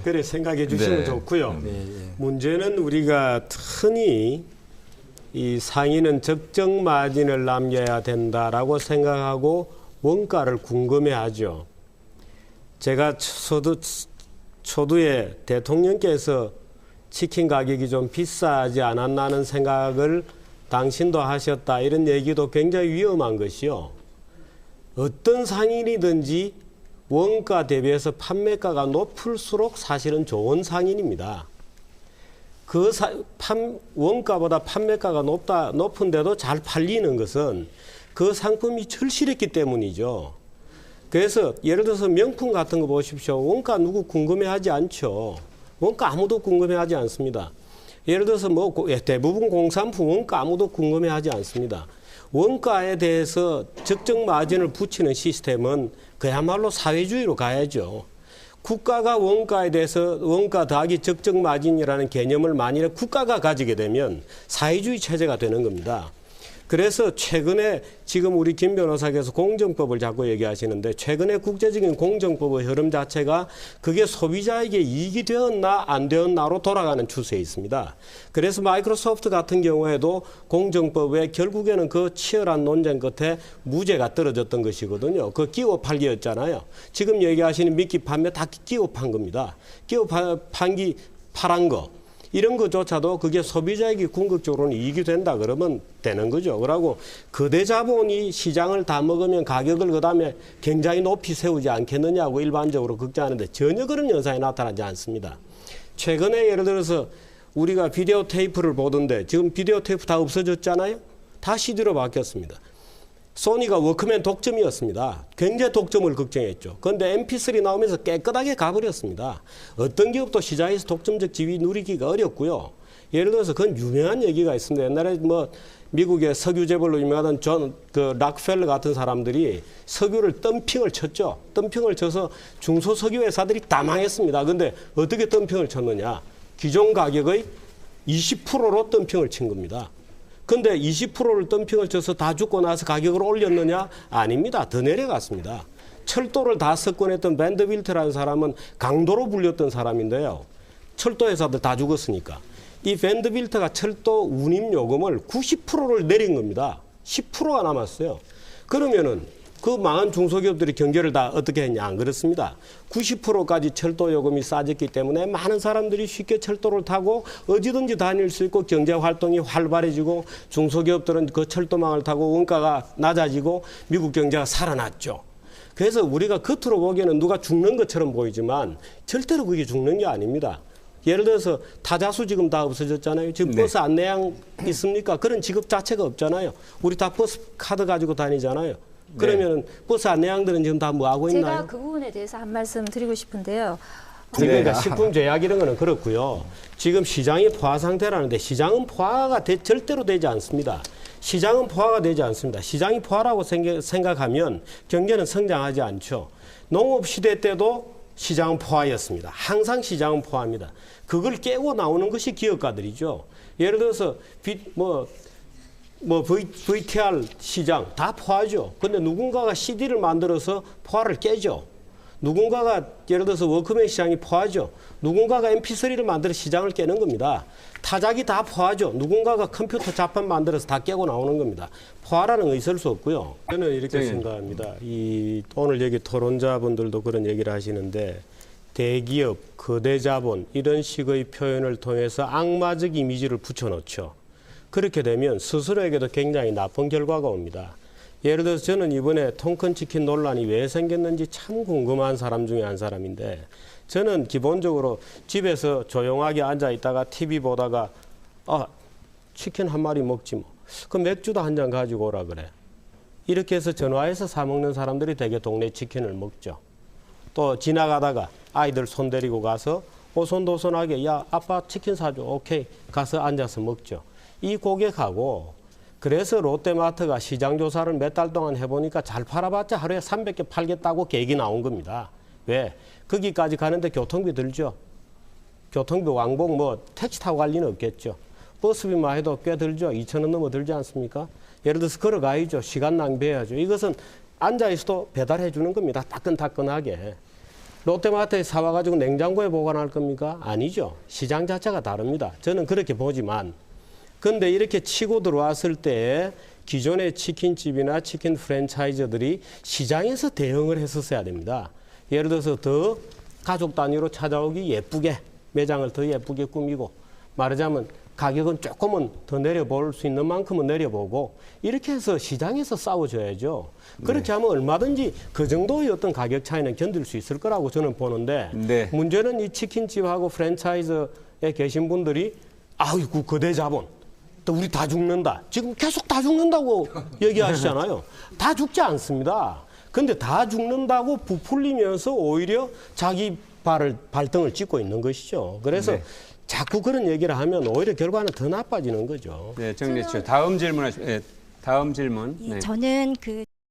그래 생각해 주시면 네. 좋고요. 문제는 우리가 흔히 이 상인은 적정 마진을 남겨야 된다라고 생각하고 원가를 궁금해하죠. 제가 초두에 대통령께서 치킨 가격이 좀 비싸지 않았나는 생각을 당신도 하셨다. 이런 얘기도 굉장히 위험한 것이요. 어떤 상인이든지 원가 대비해서 판매가가 높을수록 사실은 좋은 상인입니다. 원가보다 판매가가 높은데도 잘 팔리는 것은 그 상품이 절실했기 때문이죠. 그래서 예를 들어서 명품 같은 거 보십시오. 원가 누구 궁금해하지 않죠. 원가 아무도 궁금해하지 않습니다. 예를 들어서 뭐 대부분 공산품 원가 아무도 궁금해하지 않습니다. 원가에 대해서 적정 마진을 붙이는 시스템은 그야말로 사회주의로 가야죠. 국가가 원가에 대해서 원가 더하기 적정 마진이라는 개념을 만일에 국가가 가지게 되면 사회주의 체제가 되는 겁니다. 그래서 최근에 지금 우리 김 변호사께서 공정법을 자꾸 얘기하시는데 최근에 국제적인 공정법의 흐름 자체가 그게 소비자에게 이익이 되었나 안 되었나로 돌아가는 추세에 있습니다. 그래서 마이크로소프트 같은 경우에도 공정법에 결국에는 그 치열한 논쟁 끝에 무죄가 떨어졌던 것이거든요. 그 끼워 팔기였잖아요. 지금 얘기하시는 미끼 판매 다 끼워 판 겁니다. 끼워 팔은 거. 이런 것조차도 그게 소비자에게 궁극적으로는 이익이 된다 그러면 되는 거죠. 그러고 거대 자본이 시장을 다 먹으면 가격을 그다음에 굉장히 높이 세우지 않겠느냐고 일반적으로 걱정하는데 전혀 그런 현상이 나타나지 않습니다. 최근에 예를 들어서 우리가 비디오 테이프를 보던데 지금 비디오 테이프 다 없어졌잖아요. 다 CD로 바뀌었습니다. 소니가 워크맨 독점이었습니다. 굉장히 독점을 걱정했죠. 그런데 MP3 나오면서 깨끗하게 가버렸습니다. 어떤 기업도 시장에서 독점적 지위 누리기가 어렵고요. 예를 들어서 그건 유명한 얘기가 있습니다. 옛날에 뭐 미국의 석유 재벌로 유명하던 그 락펠러 같은 사람들이 석유를 덤핑을 쳤죠. 덤핑을 쳐서 중소석유 회사들이 다 망했습니다. 그런데 어떻게 덤핑을 쳤느냐. 기존 가격의 20%로 덤핑을 친 겁니다. 근데 20%를 덤핑을 쳐서 다 죽고 나서 가격을 올렸느냐? 아닙니다. 더 내려갔습니다. 철도를 다 석권했던 밴드빌트라는 사람은 강도로 불렸던 사람인데요. 철도 회사들 다 죽었으니까. 이 밴드빌트가 철도 운임 요금을 90%를 내린 겁니다. 10%가 남았어요. 그러면은 그 망한 중소기업들이 경제를 다 어떻게 했냐? 안 그렇습니다. 90%까지 철도 요금이 싸졌기 때문에 많은 사람들이 쉽게 철도를 타고 어디든지 다닐 수 있고 경제 활동이 활발해지고 중소기업들은 그 철도망을 타고 원가가 낮아지고 미국 경제가 살아났죠. 그래서 우리가 겉으로 보기에는 누가 죽는 것처럼 보이지만 절대로 그게 죽는 게 아닙니다. 예를 들어서 타자수 지금 다 없어졌잖아요. 지금 버스 안내양 있습니까? 그런 직업 자체가 없잖아요. 우리 다 버스 카드 가지고 다니잖아요. 그러면 버스 안내양들은 지금 다 뭐 하고 있나요? 제가 그 부분에 대해서 한 말씀 드리고 싶은데요. 그러니까 식품 제약 이런 거는 그렇고요. 지금 시장이 포화 상태라는데 시장은 포화가 절대로 되지 않습니다. 시장은 포화가 되지 않습니다. 시장이 포화라고 생각하면 경제는 성장하지 않죠. 농업 시대 때도 시장은 포화였습니다. 항상 시장은 포화입니다. 그걸 깨고 나오는 것이 기업가들이죠. 예를 들어서 VTR 시장 다 포화죠. 근데 누군가가 CD를 만들어서 포화를 깨죠. 누군가가 예를 들어서 워크맨 시장이 포화죠. 누군가가 MP3를 만들어 시장을 깨는 겁니다. 타자기 다 포화죠. 누군가가 컴퓨터 자판 만들어서 다 깨고 나오는 겁니다. 포화라는 거 있을 수 없고요. 저는 이렇게 생각합니다. 오늘 여기 토론자분들도 그런 얘기를 하시는데 대기업, 거대 자본 이런 식의 표현을 통해서 악마적 이미지를 붙여놓죠. 그렇게 되면 스스로에게도 굉장히 나쁜 결과가 옵니다. 예를 들어서 저는 이번에 통큰치킨 논란이 왜 생겼는지 참 궁금한 사람 중에 한 사람인데 저는 기본적으로 집에서 조용하게 앉아 있다가 TV 보다가 치킨 한 마리 먹지 뭐. 그 맥주도 한 잔 가지고 오라 그래. 이렇게 해서 전화해서 사 먹는 사람들이 대개 동네 치킨을 먹죠. 또 지나가다가 아이들 손 데리고 가서 오손도손하게 야 아빠 치킨 사줘. 오케이. 가서 앉아서 먹죠. 이 고객하고 그래서 롯데마트가 시장조사를 몇 달 동안 해보니까 잘 팔아봤자 하루에 300개 팔겠다고 계획이 나온 겁니다. 왜? 거기까지 가는데 교통비 들죠. 교통비 왕복 택시 타고 갈 리는 없겠죠. 버스비만 해도 꽤 들죠. 2,000원 넘어 들지 않습니까? 예를 들어서 걸어가야죠. 시간 낭비해야죠. 이것은 앉아있어도 배달해 주는 겁니다. 따끈따끈하게. 롯데마트에 사와가지고 냉장고에 보관할 겁니까? 아니죠. 시장 자체가 다릅니다. 저는 그렇게 보지만, 근데 이렇게 치고 들어왔을 때 기존의 치킨집이나 치킨 프랜차이저들이 시장에서 대응을 했었어야 됩니다. 예를 들어서 더 가족 단위로 찾아오기 예쁘게 매장을 더 예쁘게 꾸미고, 말하자면 가격은 조금은 더 내려볼 수 있는 만큼은 내려보고, 이렇게 해서 시장에서 싸워줘야죠. 그렇게 하면 얼마든지 그 정도의 어떤 가격 차이는 견딜 수 있을 거라고 저는 보는데, 네. 문제는 이 치킨집하고 프랜차이즈에 계신 분들이 아이고 거대 자본, 또 우리 다 죽는다. 지금 계속 다 죽는다고 얘기하시잖아요. 다 죽지 않습니다. 근데 다 죽는다고 부풀리면서 오히려 자기 발등을 찍고 있는 것이죠. 그래서 네. 자꾸 그런 얘기를 하면 오히려 결과는 더 나빠지는 거죠. 네, 정리해 주시죠. 다음 질문. 예, 네. 저는 그